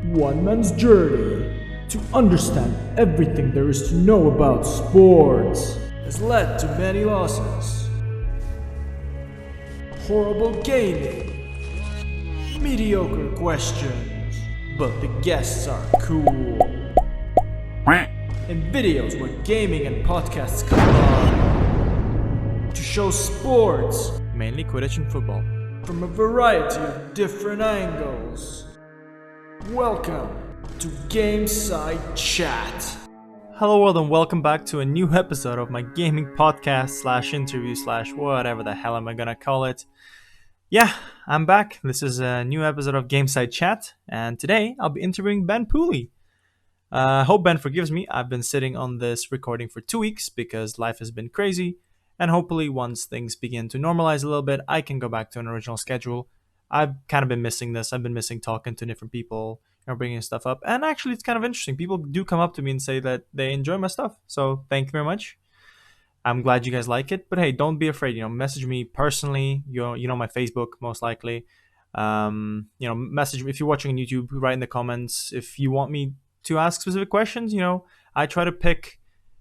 One man's journey to understand everything there is to know about sports has led to many losses. Horrible gaming, mediocre questions, but the guests are cool. And videos where gaming and podcasts collide to show sports, mainly Quidditch and football, from a variety of different angles. Welcome to Gameside Chat. Hello world and welcome back to a new episode of my gaming podcast / interview / whatever the hell am I gonna call it. Yeah, I'm back. This is a new episode of Gameside Chat, and today I'll be interviewing Ben Pooley. I hope Ben forgives me. I've been sitting on this recording for 2 weeks because life has been crazy, and hopefully once things begin to normalize a little bit, I can go back to an original schedule. I've kind of been missing this. I've been missing talking to different people, bringing stuff up, and actually it's kind of interesting. People do come up to me and say that they enjoy my stuff, so thank you very much. I'm glad you guys like it, but hey, don't be afraid. Message me personally. You know my Facebook most likely. Message me if you're watching on YouTube. Write in the comments if you want me to ask specific questions. I try to pick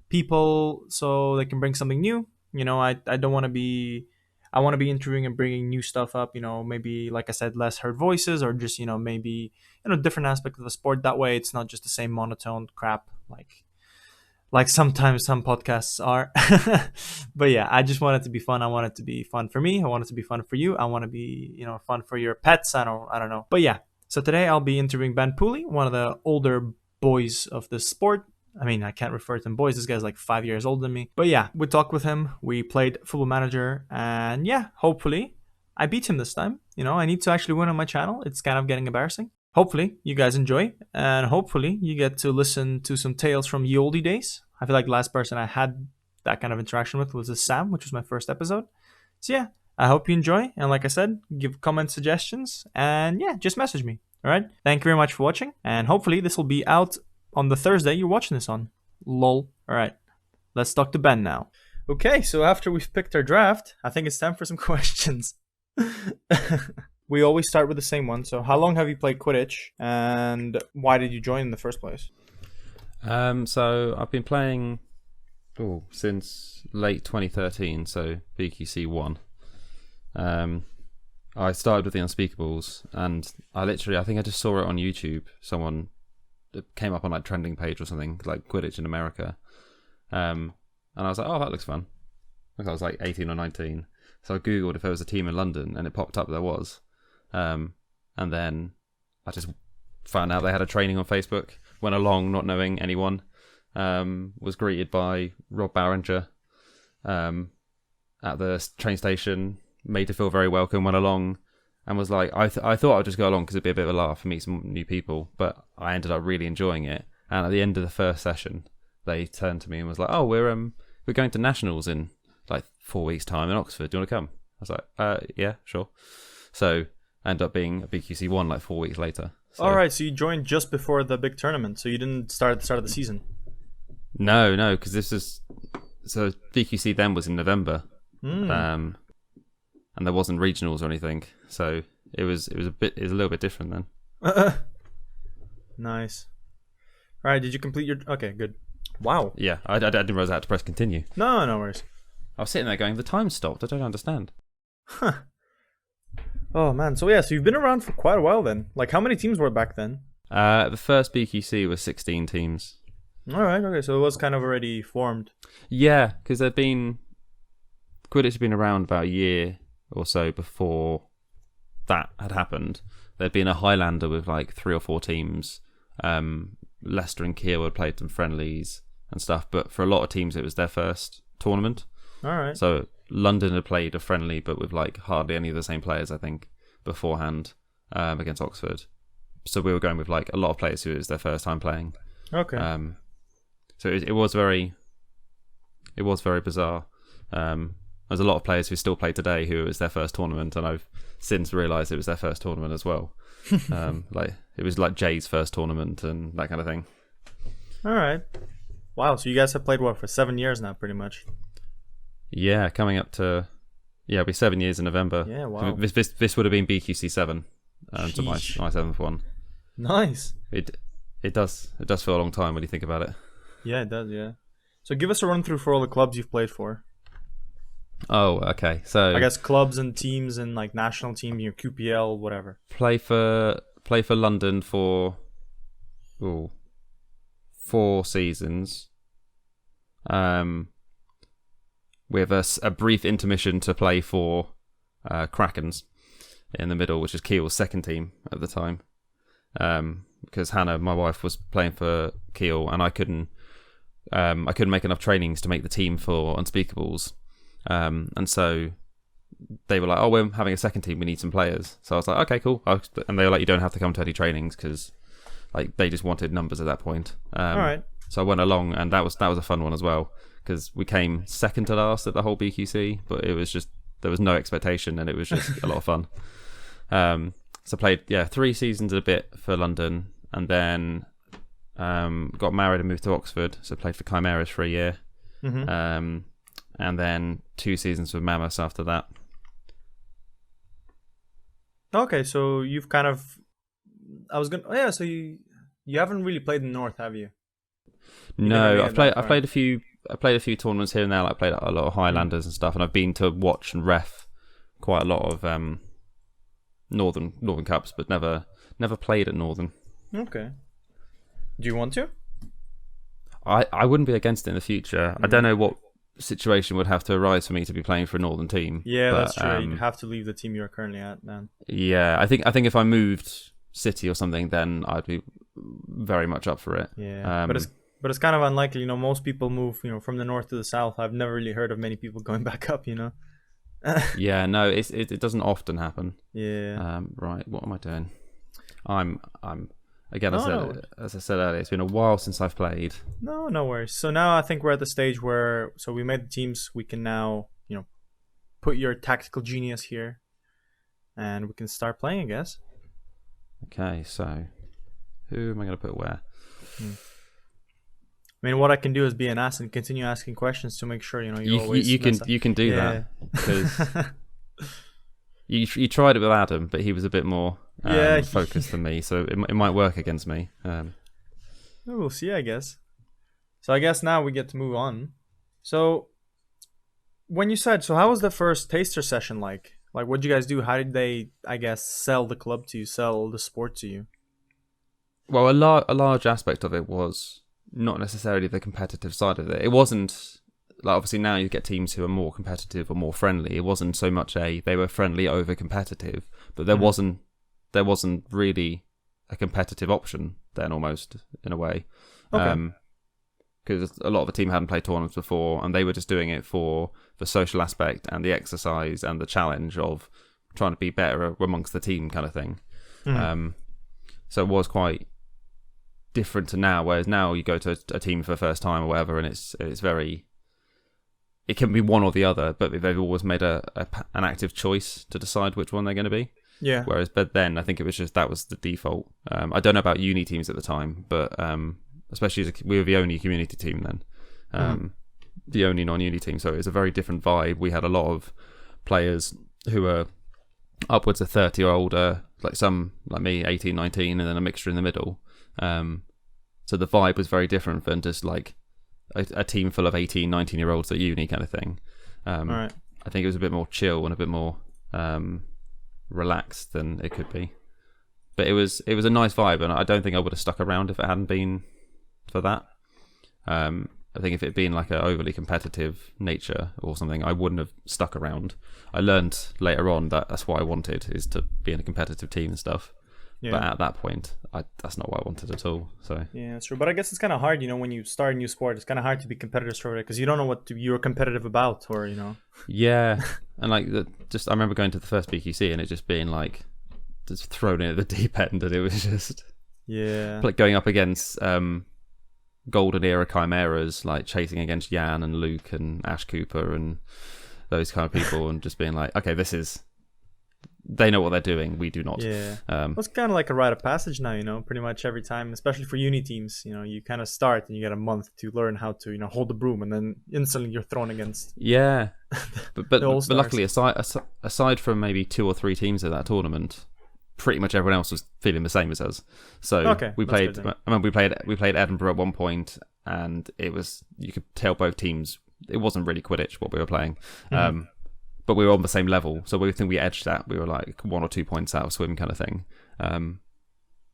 people so they can bring something new. I don't want to be. I want to be interviewing and bringing new stuff up. Maybe like I said, less heard voices, or just maybe different aspect of the sport. That way, it's not just the same monotone crap like sometimes some podcasts are. But yeah, I just want it to be fun. I want it to be fun for me. I want it to be fun for you. I want to be fun for your pets. I don't know. But yeah, so today I'll be interviewing Ben Pooley, one of the older boys of the sport. I mean, I can't refer to him boys. This guy's like 5 years older than me. But yeah, we talked with him. We played Football Manager. And yeah, hopefully I beat him this time. I need to actually win on my channel. It's kind of getting embarrassing. Hopefully you guys enjoy. And hopefully you get to listen to some tales from ye olde days. I feel like the last person I had that kind of interaction with was Sam, which was my first episode. So yeah, I hope you enjoy. And like I said, give comment suggestions. And yeah, just message me. All right. Thank you very much for watching. And hopefully this will be out on the Thursday you're watching this on. Lol. All right. Let's talk to Ben now. Okay, so after we've picked our draft, I think it's time for some questions. We always start with the same one. So how long have you played Quidditch, and why did you join in the first place? So I've been playing since late 2013, so BQC 1. I started with the Unspeakables, and I think I just saw it on YouTube. Someone came up on like trending page or something, like Quidditch in America. And I was like, oh, that looks fun. I think I was like 18 or 19. So I Googled if there was a team in London, and it popped up there was. And then I just found out they had a training on Facebook, went along not knowing anyone, was greeted by Rob Barringer at the train station, made to feel very welcome, went along, and was like, I thought I'd just go along because it'd be a bit of a laugh and meet some new people, but I ended up really enjoying it. And at the end of the first session, they turned to me and was like, oh, we're going to Nationals in like 4 weeks' time in Oxford. Do you want to come? I was like, yeah, sure. So I ended up being a BQC 1 like 4 weeks later. So. All right, so you joined just before the big tournament, so you didn't start at the start of the season. No, because so BQC then was in November, and there wasn't regionals or anything, so it was a little bit different then. Nice. All right, did you complete your? Okay, good. Wow. Yeah, I didn't realize I had to press continue. No worries. I was sitting there going, the time stopped. I don't understand. Huh. Oh man, so you've been around for quite a while then. Like, how many teams were back then? The first BQC was 16 teams. All right, okay, so it was kind of already formed. Yeah, because Quidditch had been around about a year or so before that had happened. There'd been a Highlander with like 3 or 4 teams. Leicester and Kiel had played some friendlies and stuff, but for a lot of teams it was their first tournament. All right. So London had played a friendly, but with like hardly any of the same players, I think, beforehand against Oxford. So we were going with like a lot of players who it was their first time playing. Okay. So it was very bizarre. There's a lot of players who still play today who it was their first tournament, and I've since realised it was their first tournament as well. Like it was like Jay's first tournament and that kind of thing. All right. Wow. So you guys have played for 7 years now, pretty much. Yeah, coming up to it'll be 7 years in November. Yeah, wow. This would have been BQC 7, to my 7th one. Nice. It does feel a long time when you think about it. Yeah, it does. Yeah. So give us a run through for all the clubs you've played for. Oh, okay. So I guess clubs and teams and like national team, QPL, whatever. play for London for 4 seasons. With a brief intermission to play for Krakens in the middle, which is Kiel's second team at the time. Because Hannah, my wife, was playing for Kiel, and I couldn't make enough trainings to make the team for Unspeakables. And so they were like, "Oh, we're having a second team. We need some players." So I was like, "Okay, cool." And they were like, "You don't have to come to any trainings," because like they just wanted numbers at that point. All right. So I went along, and that was a fun one as well, because we came second to last at the whole BQC, but it was just there was no expectation, and it was just a lot of fun. So played 3 seasons and a bit for London, and then got married and moved to Oxford. So played for Chimeras for a year, and then 2 seasons with Mammoths after that. Okay, so you've kind of, so you haven't really played in the North, have you? No, I played a few tournaments here and there. Like I played a lot of Highlanders and stuff, and I've been to watch and ref quite a lot of Northern Cups, but never played at Northern. Okay. Do you want to? I wouldn't be against it in the future. I don't know what situation would have to arise for me to be playing for a Northern team. Yeah, but, that's true. You'd have to leave the team you're currently at, man. Yeah, I think if I moved city or something, then I'd be very much up for it. Yeah, but it's kind of unlikely. Most people move, from the north to the south. I've never really heard of many people going back up. Yeah, no, it doesn't often happen. Yeah. Right. What am I doing? I'm again. As I said earlier, it's been a while since I've played. No worries. So now I think we're at the stage where we made the teams. We can now put your tactical genius here, and we can start playing, I guess. Okay. So who am I going to put where? I mean, what I can do is be an ass and continue asking questions to make sure you always. You can do that, because you tried it with Adam, but he was a bit more focused than me, so it might work against me. We'll see, I guess. So I guess now we get to move on. So when you said, how was the first taster session like? Like, what did you guys do? How did they, I guess, sell the club to you, sell the sport to you? Well, a large aspect of it was not necessarily the competitive side of it. It wasn't like, obviously now you get teams who are more competitive or more friendly. It wasn't so much they were friendly over competitive, but there wasn't really a competitive option then, almost, in a way. Okay. Because a lot of the team hadn't played tournaments before, and they were just doing it for the social aspect and the exercise and the challenge of trying to be better amongst the team, kind of thing. So it was quite different to now, whereas now you go to a team for the first time or whatever, and it's very, it can be one or the other, but they've always made an active choice to decide which one they're going to be. Yeah. But then I think it was just that was the default. I don't know about uni teams at the time, but especially we were the only community team then, the only non-uni team, so it was a very different vibe. We had a lot of players who were upwards of 30 or older, like some like me, 18, 19, and then a mixture in the middle. So the vibe was very different than just like a team full of 18, 19-year-olds at uni kind of thing. Right. I think it was a bit more chill and a bit more relaxed than it could be. But it was a nice vibe, and I don't think I would have stuck around if it hadn't been for that. I think if it had been like an overly competitive nature or something, I wouldn't have stuck around. I learned later on that that's what I wanted, is to be in a competitive team and stuff. Yeah. But at that point, that's not what I wanted at all. So yeah, that's true. But I guess it's kind of hard, when you start a new sport, it's kind of hard to be competitive straight away because you don't know what you're competitive about, or Yeah, and like I remember going to the first BQC and it just being like just thrown in at the deep end, and it was just like going up against golden era chimeras, like chasing against Jan and Luke and Ash Cooper and those kind of people, and just being like, okay, they know what they're doing, we do not. Yeah. It's kind of like a rite of passage now, pretty much every time, especially for uni teams. You kind of start and you get a month to learn how to, hold the broom, and then instantly you're thrown against. Yeah. but luckily, aside from maybe 2 or 3 teams at that tournament, pretty much everyone else was feeling the same as us. So we played. I remember we played Edinburgh at one point, and it was, you could tell both teams, it wasn't really Quidditch what we were playing. But we were on the same level, so we think we edged that. We were like 1 or 2 points out of swim kind of thing.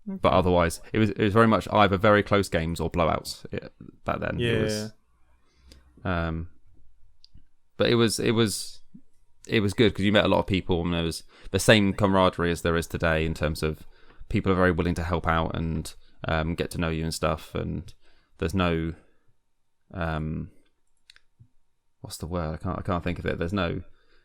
But otherwise, it was very much either very close games or blowouts back then. Yeah. But it was good because you met a lot of people, and there was the same camaraderie as there is today in terms of people are very willing to help out and get to know you and stuff. And there's no what's the word? I can't think of it. There's no,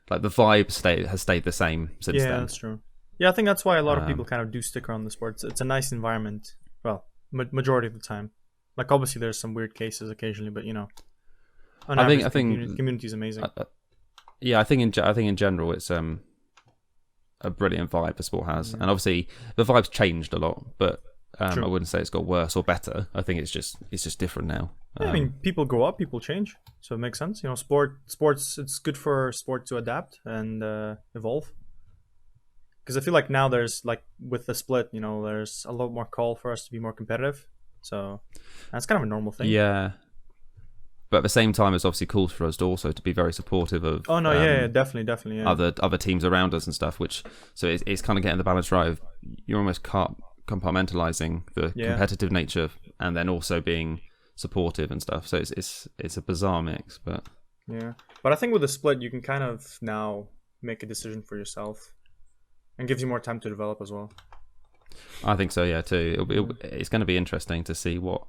like, the vibe has stayed the same since then. Yeah, that's true. Yeah, I think that's why a lot of people kind of do stick around the sport. It's a nice environment. Well, majority of the time. Like, obviously, there's some weird cases occasionally, but I think community is amazing. I think in general, it's a brilliant vibe the sport has, and obviously the vibe's changed a lot, but I wouldn't say it's got worse or better. I think it's just different now. I mean, people grow up, people change, so it makes sense. Sports. It's good for sport to adapt and evolve. Because I feel like now there's, like, with the split, there's a lot more call for us to be more competitive. So that's kind of a normal thing. Yeah. But at the same time, it's obviously cool for us to also to be very supportive of. Oh no, definitely, yeah. Other teams around us and stuff. So it's kind of getting the balance right of, you're almost compartmentalizing the competitive nature and then also being supportive and stuff. So it's a bizarre mix, but yeah. But I think with the split, you can kind of now make a decision for yourself, and gives you more time to develop as well. I think so, yeah, too. It's going to be interesting to see what,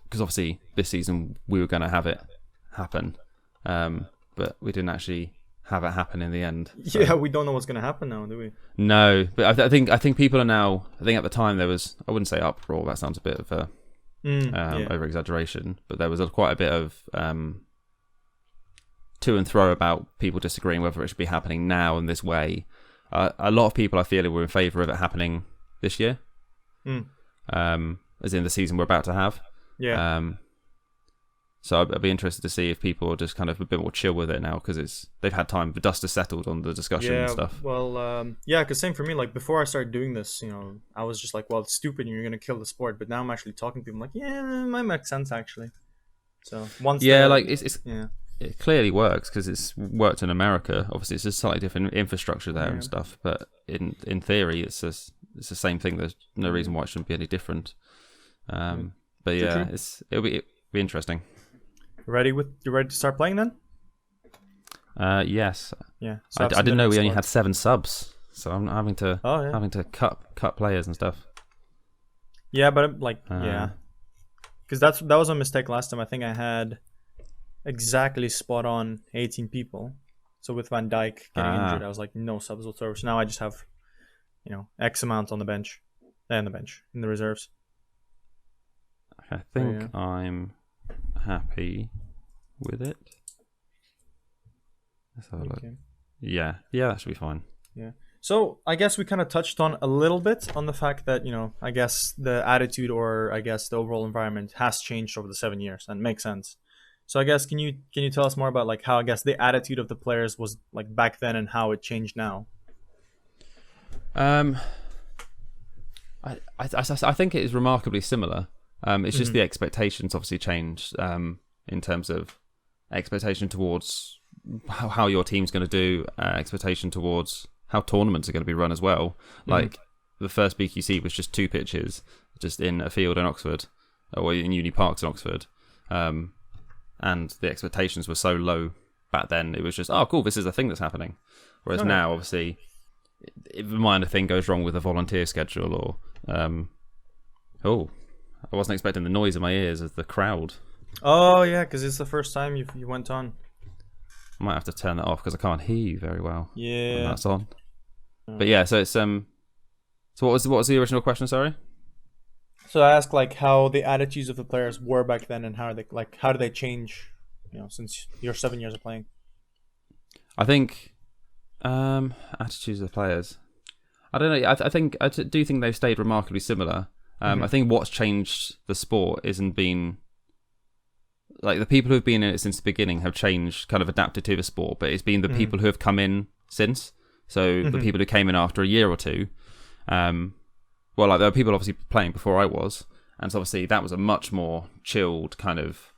because obviously this season we were going to have it happen, but we didn't actually have it happen in the end. So. Yeah, we don't know what's going to happen now, do we? No, but I think people are now. I think at the time there was, I wouldn't say uproar. That sounds a bit of a over exaggeration, but there was quite a bit of to and fro about people disagreeing whether it should be happening now in this way. A lot of people, I feel, were in favour of it happening this year, as in the season we're about to have. Yeah. So I'd be interested to see if people are just kind of a bit more chill with it now, because they've had time, the dust has settled on the discussion and stuff. Well, because same for me. Like, before I started doing this, I was just like, well, it's stupid and you're going to kill the sport. But now I'm actually talking to people, I'm like, yeah, it might make sense, actually. So it clearly works because it's worked in America. Obviously, it's a slightly different infrastructure there and stuff, but in theory, it's the same thing. There's no reason why it shouldn't be any different. But yeah, it'll be interesting. You ready to start playing then? Yes. Yeah. So I didn't know we only had 7 subs, so I'm having to cut players and stuff. Yeah, but because that was a mistake last time. I think I had exactly spot on 18 people. So with Van Dijk getting injured, I was like, no subs whatsoever. So now I just have, X amount on the bench, in the reserves. I think I'm happy with it. Let's have a look. Yeah, that should be fine. Yeah. So I guess we kind of touched on a little bit on the fact that, I guess the attitude, or I guess the overall environment has changed over the 7 years, and makes sense. So I guess can you tell us more about, like, how I guess the attitude of the players was like back then and how it changed now? I think it is remarkably similar. It's just the expectations obviously changed in terms of expectation towards how your team's going to do, expectation towards how tournaments are going to be run as well. Like the first BQC was just 2 pitches, just in a field in Oxford, or in Uni Parks in Oxford. And the expectations were so low back then. It was just, oh, cool, this is a thing that's happening. Whereas now, obviously, if a minor thing goes wrong with a volunteer schedule, or I wasn't expecting the noise in my ears of the crowd. Oh yeah, because it's the first time you went on. I might have to turn that off because I can't hear you very well. Yeah, when that's on. But yeah, so it's So what was the original question? Sorry. So I asked, like, how the attitudes of the players were back then, and how do they change, since your 7 years of playing? I think attitudes of the players. I don't know. I do think they've stayed remarkably similar. I think what's changed the sport isn't been, like, the people who've been in it since the beginning have changed, kind of adapted to the sport, but it's been the people who have come in since. So the people who came in after a year or two, Well, like there were people obviously playing before I was, and so obviously that was a much more chilled kind of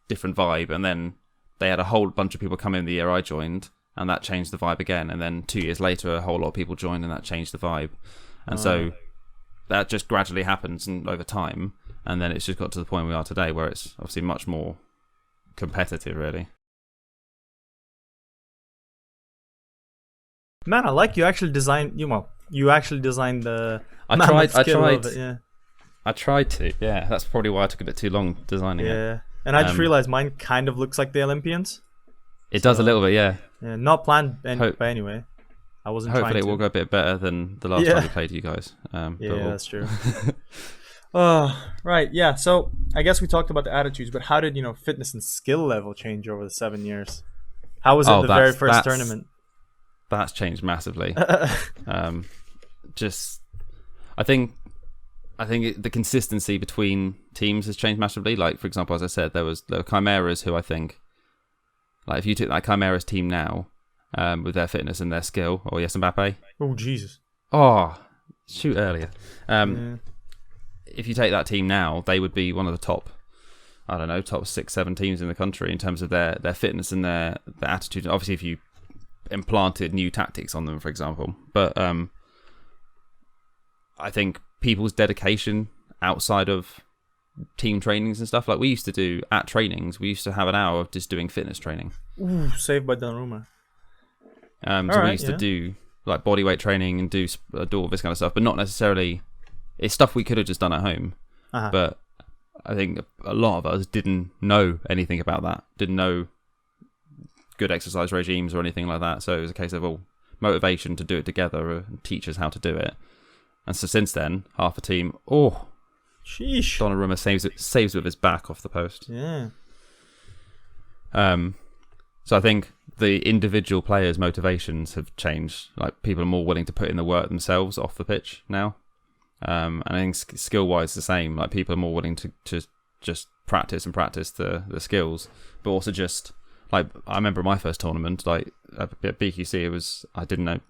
different vibe. And then they had a whole bunch of people come in the year I joined, and that changed the vibe again. And then 2 years later, a whole lot of people joined, and that changed the vibe. And so that just gradually happens and over time, and then it's just got to the point we are today, where it's obviously much more competitive, really. Man, I like you actually designed. You actually designed the. I tried. Yeah. I tried to. Yeah, that's probably why I took a bit too long designing it. Yeah, and I just realized mine kind of looks like the Olympians. It does a little bit, yeah. Yeah, not planned, but anyway, I wasn't. Hopefully, it will go a bit better than the last time we played you guys. That's true. Right. Yeah. So I guess we talked about the attitudes, but how did fitness and skill level change over the 7 years? How was it the very first tournament? That's changed massively. Just, I think the consistency between teams has changed massively. Like, for example, as I said, there were Chimeras who I think, like, if you took that Chimeras team now, with their fitness and their skill, yes, Mbappe. Oh Jesus! Oh, shoot earlier. If you take that team now, they would be one of the top, I don't know, top 6-7 teams in the country in terms of their fitness and their attitude. Obviously, if you implanted new tactics on them, for example, but I think people's dedication outside of team trainings and stuff, like we used to do at trainings, we used to have an hour of just doing fitness training. Ooh, saved by Donnarumma. We used to do like bodyweight training and do all this kind of stuff, but not necessarily. It's stuff we could have just done at home, but I think a lot of us didn't know anything about that. Didn't know good exercise regimes or anything like that. So it was a case of motivation to do it together and teach us how to do it. And so since then, half the team, sheesh, Donnarumma saves with his back off the post. Yeah. So I think the individual players' motivations have changed. Like, people are more willing to put in the work themselves off the pitch now. And I think skill-wise the same. Like, people are more willing to just practice the skills, but also just, like, I remember my first tournament, like at BQC, it was, I didn't know,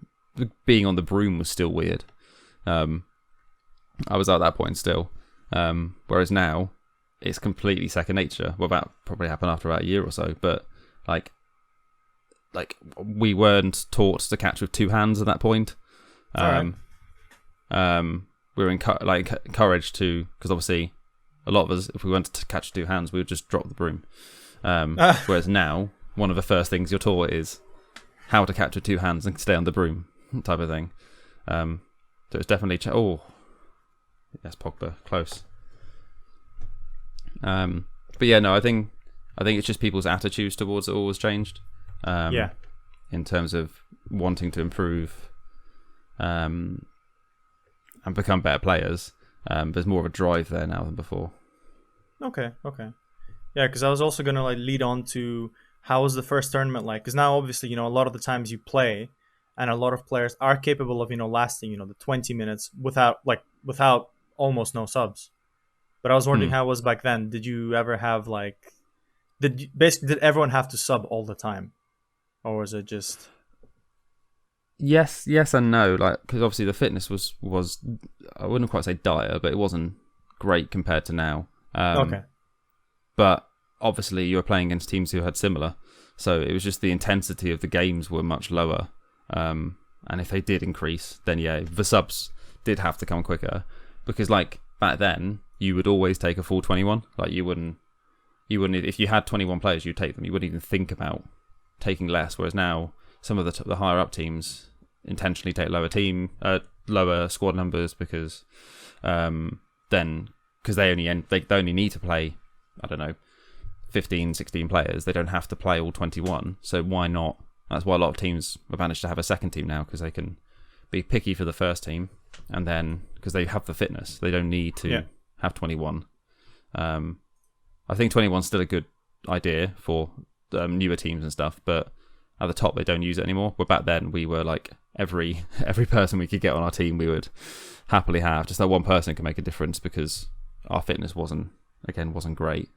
being on the broom was still weird. I was at that point still. Whereas now, it's completely second nature. Well, that probably happened after about a year or so, but like we weren't taught to catch with two hands at that point. We were encouraged to, because obviously a lot of us, if we wanted to catch two hands, we would just drop the broom. Whereas now, one of the first things you're taught is how to catch with two hands and stay on the broom, type of thing. So it's definitely yes, Pogba, close. But yeah, no, I think it's just people's attitudes towards it all has changed. In terms of wanting to improve and become better players. There's more of a drive there now than before. Okay. Yeah, because I was also going to lead on to how was the first tournament like? Because now, obviously, a lot of the times you play, and a lot of players are capable of, lasting, the 20 minutes without almost no subs. But I was wondering how it was back then. Did you ever have did everyone have to sub all the time? Or was it just... Yes and no. Because obviously the fitness was I wouldn't quite say dire, but it wasn't great compared to now. Okay. But obviously you were playing against teams who had similar, so it was just the intensity of the games were much lower. And if they did increase, then yeah, the subs did have to come quicker, because back then you would always take a full 21. You wouldn't if you had 21 players, you'd take them. You wouldn't even think about taking less. Whereas now, some of the higher up teams intentionally take lower squad numbers because they only need to play, I don't know, 15, 16 players. They don't have to play all 21. So why not? That's why a lot of teams have managed to have a second team now, because they can be picky for the first team, and then because they have the fitness, they don't need to have 21. I think 21 is still a good idea for newer teams and stuff, but at the top they don't use it anymore. But back then we were every person we could get on our team we would happily have. Just that one person can make a difference, because our fitness wasn't great.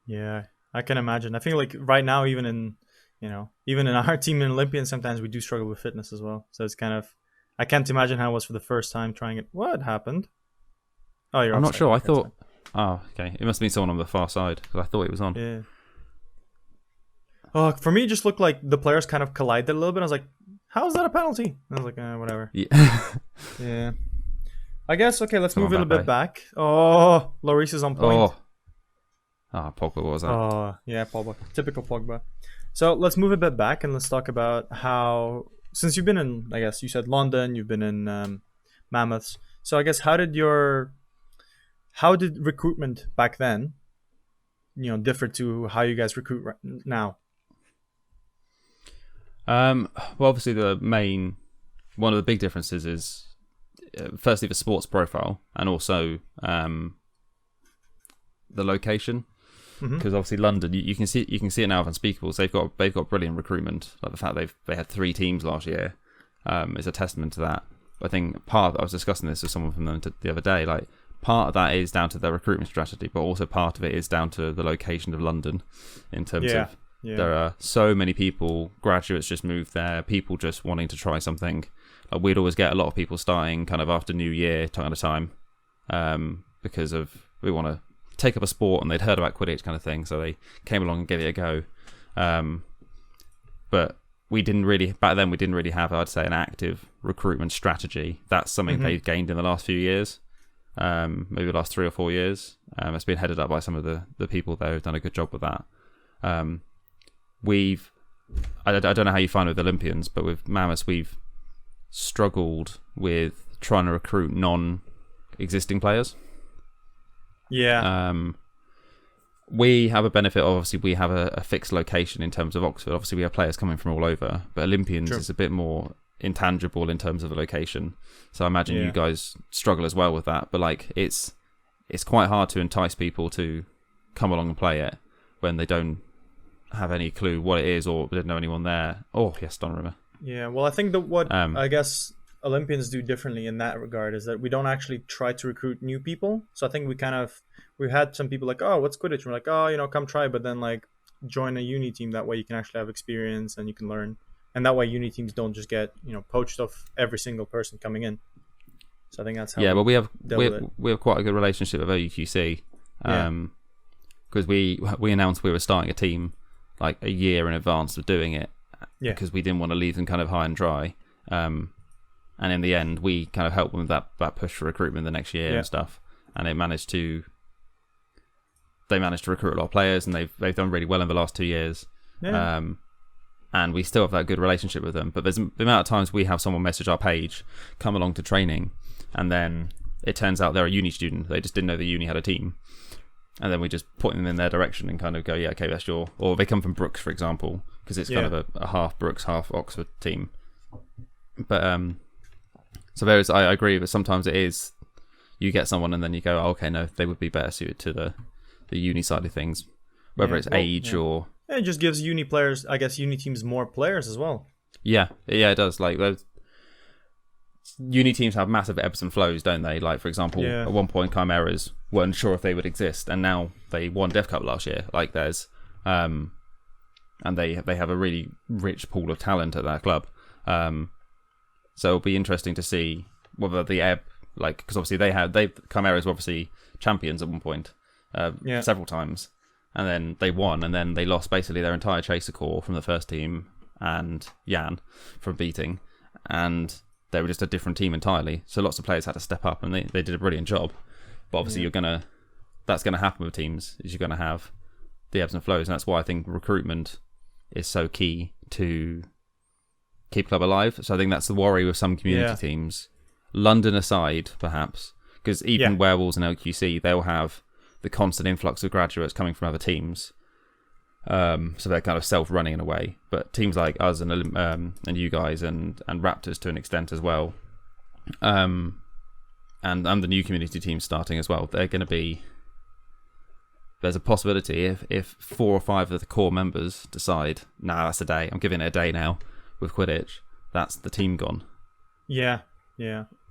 Yeah, I can imagine. I think right now, even in our team in Olympian, sometimes we do struggle with fitness as well. So it's kind of, I can't imagine how it was for the first time trying it. What happened? Oh, you're I'm not outside. sure. I Okay, thought. Oh, okay. It must have been someone on the far side because I thought it was on. yeah. For me, it just looked like the players kind of collided a little bit. I was like, "How is that a penalty?" And I was like, whatever. Yeah. Yeah. I guess okay. Let's Come move on, a little bit Mbappe. back. Oh, Lloris is on point. Oh. Ah, Pogba what was that? Oh, yeah, Pogba. Typical Pogba. So let's move a bit back and let's talk about how, since you've been in, I guess you said London, you've been in Mammoths. So I guess how did recruitment back then, differ to how you guys recruit now? Well, obviously one of the big differences is firstly the sports profile and also the location. Because obviously London, you can see it now of Unspeakables. They've got brilliant recruitment. Like the fact they had 3 teams last year is a testament to that. I think I was discussing this with someone from them the other day. Like part of that is down to their recruitment strategy, but also part of it is down to the location of London in terms of there are so many people, graduates just moved there, people just wanting to try something. Like we'd always get a lot of people starting kind of after New Year kind of time because of we want to take up a sport and they'd heard about Quidditch kind of thing, so they came along and gave it a go. But we didn't really have, I'd say, an active recruitment strategy. That's something they've gained in the last few years, maybe the last 3 or 4 years. It's been headed up by some of the people there who've done a good job with that. I don't know how you find it with Olympians, but with Mammoths we've struggled with trying to recruit non-existing players. Yeah. We have a benefit of, obviously, we have a fixed location in terms of Oxford. Obviously, we have players coming from all over, but Olympians is a bit more intangible in terms of the location. So I imagine you guys struggle as well with that. But like, it's quite hard to entice people to come along and play it when they don't have any clue what it is or didn't know anyone there. Oh, yes, Donnarumma. Yeah, well, I think that what I guess Olympians do differently in that regard is that we don't actually try to recruit new people. So I think we had some people like, oh, what's Quidditch? We're like, oh, come try, but then like join a uni team. That way you can actually have experience and you can learn. And that way uni teams don't just get, poached off every single person coming in. So I think that's how. Yeah, but we have quite a good relationship with OUQC. Because we announced we were starting a team like a year in advance of doing it. Yeah. Because we didn't want to leave them kind of high and dry. And in the end, we kind of helped them with that push for recruitment the next year and stuff. And they managed to recruit a lot of players, and they've done really well in the last 2 years. Yeah. And we still have that good relationship with them. But there's the amount of times we have someone message our page, come along to training, and then it turns out they're a uni student. They just didn't know the uni had a team. And then we just point them in their direction and kind of go, yeah, okay, that's your... Or they come from Brooks, for example, because it's kind of a half Brooks, half Oxford team. But... So I agree, but sometimes it is you get someone and then you go, oh, okay, no, they would be better suited to the uni side of things, whether it's age or. Yeah, it just gives uni players, I guess, uni teams more players as well. Yeah, it does. Like those uni teams have massive ebbs and flows, don't they? Like for example, at one point, Chimeras weren't sure if they would exist, and now they won Dev Cup last year. Like there's, and they have a really rich pool of talent at that club. So it'll be interesting to see whether the ebb, like, because obviously Chimeras were obviously champions at one point, several times, and then they won, and then they lost basically their entire chaser core from the first team and Jan from beating, and they were just a different team entirely. So lots of players had to step up, and they did a brilliant job. But obviously that's gonna happen with teams, is you're gonna have the ebbs and flows, and that's why I think recruitment is so key to keep club alive. So I think that's the worry with some community teams, London aside perhaps, because even Werewolves and LQC, they'll have the constant influx of graduates coming from other teams, so they're kind of self-running in a way. But teams like us and you guys and Raptors to an extent as well, and the new community teams starting as well, they're going to be, there's a possibility if 4 or 5 of the core members decide, nah, that's a day, I'm giving it a day now with Quidditch, that's the team gone. Yeah.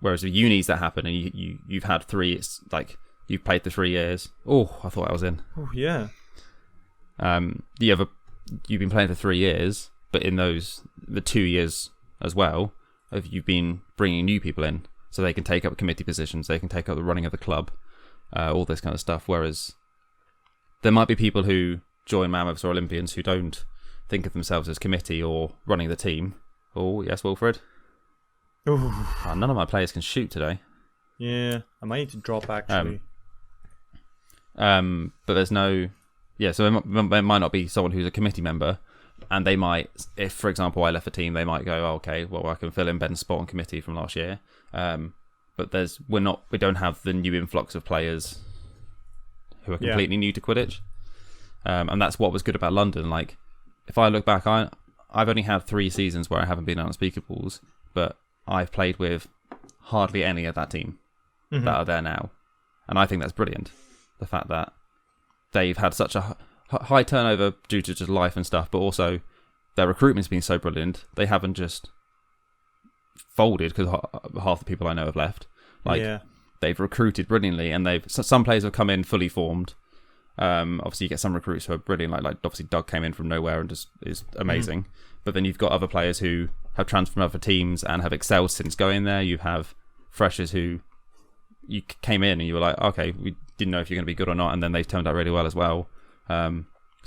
Whereas with unis that happen, and you've had 3, it's like you've played the 3 years. Oh, I thought I was in. Oh yeah. You've been playing for 3 years, but in the 2 years as well, of you've been bringing new people in, so they can take up committee positions, they can take up the running of the club, all this kind of stuff. Whereas there might be people who join Mammoths or Olympians who don't think of themselves as committee or running the team. Oh, yes, Wilfred? Oh, none of my players can shoot today. Yeah, I might need to drop, actually. But there's no... Yeah, so it might not be someone who's a committee member, and they might, if, for example, I left a team, they might go, oh, okay, well, I can fill in Ben's spot on committee from last year. But we don't have the new influx of players who are completely new to Quidditch. And that's what was good about London. Like, if I look back, I've only had 3 seasons where I haven't been on Unspeakables, but I've played with hardly any of that team that are there now. And I think that's brilliant. The fact that they've had such a high turnover due to just life and stuff, but also their recruitment's been so brilliant. They haven't just folded because half the people I know have left. They've recruited brilliantly, and some players have come in fully formed. Obviously, you get some recruits who are brilliant, like obviously Doug came in from nowhere and just is amazing. But then you've got other players who have transferred from other teams and have excelled since going there. You have freshers who you came in and you were like, okay, we didn't know if you're going to be good or not, and then they've turned out really well as well. So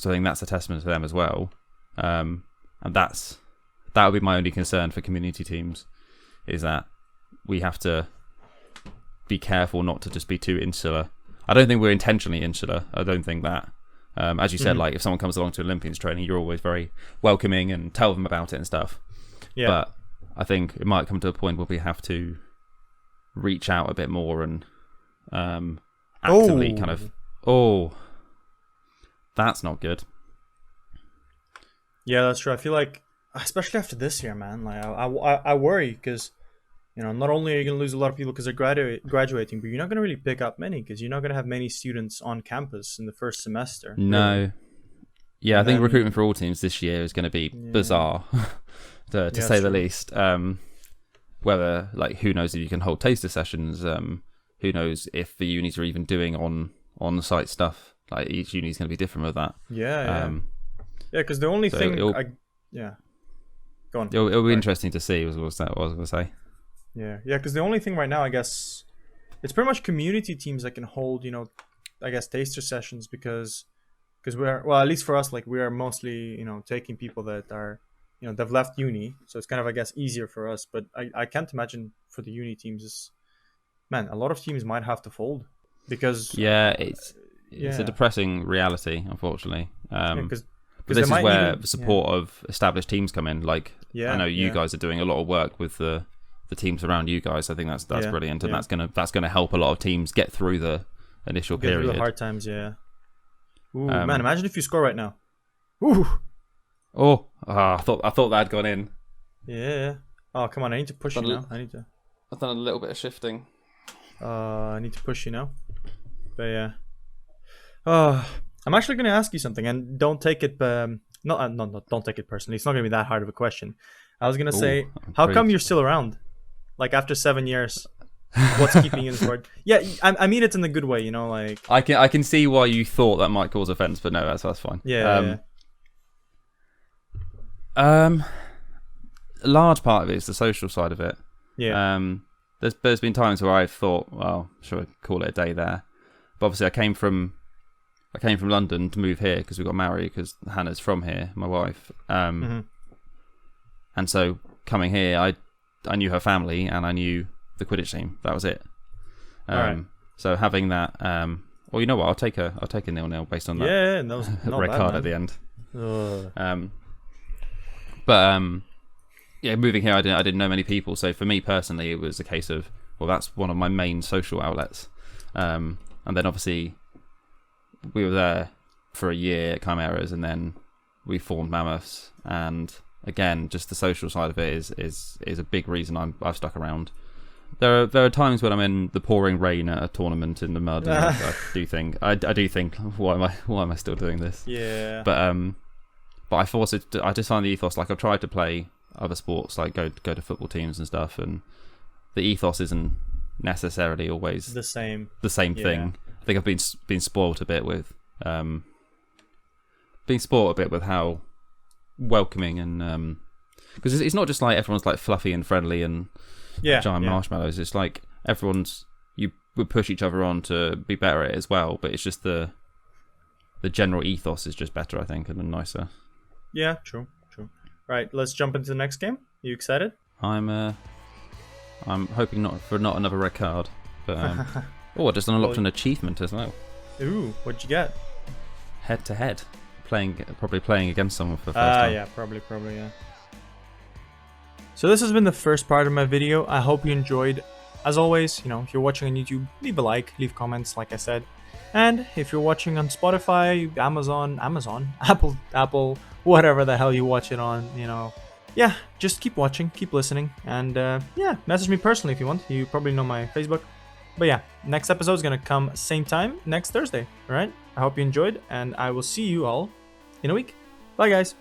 I think that's a testament to them as well. And that would be my only concern for community teams, is that we have to be careful not to just be too insular. I don't think we're intentionally insular. I don't think that. As you said, like if someone comes along to Olympians training, you're always very welcoming and tell them about it and stuff. Yeah. But I think it might come to a point where we have to reach out a bit more and actively kind of... Oh, that's not good. Yeah, that's true. I feel like, especially after this year, man, like I worry because, not only are you going to lose a lot of people because they're graduating, but you're not going to really pick up many because you're not going to have many students on campus in the first semester. No. Really. Yeah, I think recruitment for all teams this year is going to be bizarre, to say the least. Whether, who knows if you can hold taster sessions, who knows if the unis are even doing on-site stuff. Like, each uni is going to be different with that. Yeah, because the only thing... Go on. It'll be interesting to see, was what I was going to say. Yeah, because the only thing right now, I guess, it's pretty much community teams that can hold, I guess, taster sessions because we're, well, at least for us, we are mostly, taking people that are, they've left uni. So it's kind of, I guess, easier for us. But I can't imagine for the uni teams, man, a lot of teams might have to fold because... Yeah, it's a depressing reality, unfortunately. But this is where the support of established teams come in. I know you guys are doing a lot of work with the teams around you guys. I think that's brilliant, and that's gonna help a lot of teams get through the initial period. Through the hard times, yeah. Ooh, man, imagine if you score right now. Ooh. Oh, I thought that had gone in. Yeah. Oh, come on! I need to push you now. I've done a little bit of shifting. I need to push you now. But yeah. I'm actually going to ask you something, and don't take it. Don't take it personally. It's not going to be that hard of a question. I was going to say, how come you're still around? After 7 years, what's keeping you in the sport? Yeah, I mean it in the good way, I can see why you thought that might cause offense, but no, that's fine. Yeah. A large part of it is the social side of it. Yeah. There's been times where I've thought, well, should I call it a day there? But obviously, I came from London to move here because we got married, because Hannah's from here, my wife. And so coming here, I knew her family and I knew the Quidditch team. That was it. Right. So having that, well, you know what? I'll take a 0-0 based on that. Yeah, that was not red bad, card man. at the end. Yeah, moving here, I didn't know many people. So for me personally, it was a case of, well, that's one of my main social outlets. And then obviously we were there for a year at Chimeras, and then we formed Mammoths. And again, just the social side of it is a big reason I've stuck around. There are times when I'm in the pouring rain at a tournament in the mud, and I do think, why am I still doing this? Yeah. But I just find the ethos, I've tried to play other sports, go to football teams and stuff, and the ethos isn't necessarily always the same thing. I think I've been spoiled a bit with how welcoming and because it's not just like everyone's like fluffy and friendly and giant marshmallows. It's like you would push each other on to be better at it as well, but it's just the general ethos is just better, I think, and nicer. Yeah, true. Right, let's jump into the next game. You excited? I'm hoping not another red card, but I just unlocked an achievement as well. Ooh, what'd you get? Head to head, probably playing against someone for the first time. Yeah, probably, yeah. So this has been the first part of my video. I hope you enjoyed. As always, if you're watching on YouTube, leave a like, leave comments, like I said. And if you're watching on Spotify, Amazon, Apple, whatever the hell you watch it on, just keep watching, keep listening, and message me personally if you want. You probably know my Facebook. But yeah, next episode is gonna come same time next Thursday. All right. I hope you enjoyed, and I will see you all in a week. Bye, guys.